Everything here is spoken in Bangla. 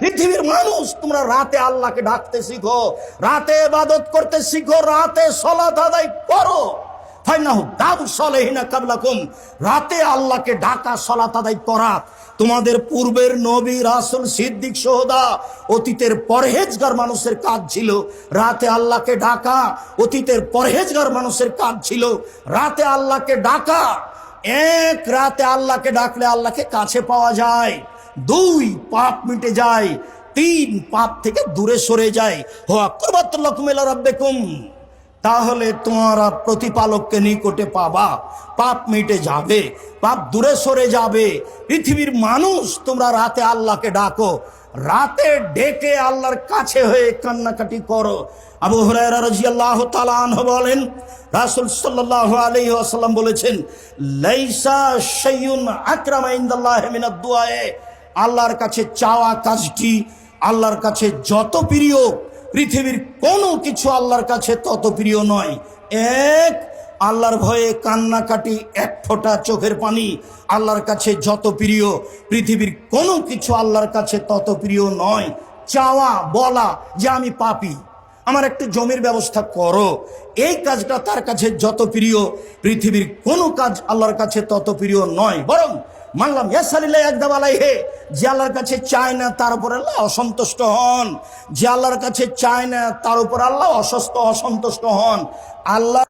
পৃথিবীর মানুষ, তোমরা রাতে আল্লাহকে ডাকতে শিখো, রাতে ইবাদত করতে শিখো, রাতে সালাত আদায় করো। ফাইনাহু দাবু সালেহিনা কাবলাকুম, রাতে আল্লাহকে ডাকা, সালাত আদায় করা তোমাদের পূর্বের নবী, রাসূল, সিদ্দিক, শুহাদা, অতীতের পরহেজগার মানুষের কাজ ছিল। রাতে আল্লাহকে ডাকা অতীতের পরহেজগার মানুষের কাজ ছিল। রাতে আল্লাহকে ডাকা, এক, রাতে আল্লাহকে ডাকলে আল্লাহকে কাছে পাওয়া যায়। 2, পাপ মিটে যায়। 3, পাপ থেকে দূরে সরে যায়। হুয়া কুরবাতুল লাকুম ইলা রাব্বিকুম, তাহলে তোমরা প্রতিপালককে নিকটে পাবা, পাপ মিটে যাবে, পাপ দূরে সরে যাবে। পৃথিবীর মানুষ, তোমরা রাতে আল্লাহকে ডাকো, রাতে ডেকে আল্লাহর কাছে হয়ে কান্নাকাটি করো। আবু হুরায়রা রাদিয়াল্লাহু তাআলা আনহু বলেন, রাসূল সাল্লাল্লাহু আলাইহি ওয়াসাল্লাম বলেছেন, লাইসা শাইউন আকরামা ইনদাল্লাহি মিনাদ দুআ, আল্লাহর কাছে চাওয়া কাজটি আল্লাহর কাছে যত প্রিয়, পৃথিবীর কোনো কিছু আল্লাহর কাছে তত প্রিয় নয়। এক, আল্লাহর ভয়ে কান্নাকাটি, এক ফোঁটা চোখের পানি আল্লাহর কাছে যত প্রিয়, পৃথিবীর কোনো কিছু আল্লাহর কাছে তত প্রিয় নয়। চাওয়া, বলা যে আমি পাপী, আমার একটু জমির ব্যবস্থা করো, এই কাজটা তার কাছে যত প্রিয়, পৃথিবীর কোনো কাজ আল্লাহর কাছে তত প্রিয় নয়। বরং মানলাম ইয়াসালিল্লাহ একদম আলাইহে, যে আল্লাহর কাছে চায় না তার উপর আল্লাহ অসন্তুষ্ট হন, যে আল্লাহর কাছে চায় না তার উপর আল্লাহ অসন্তুষ্ট হন। আল্লাহ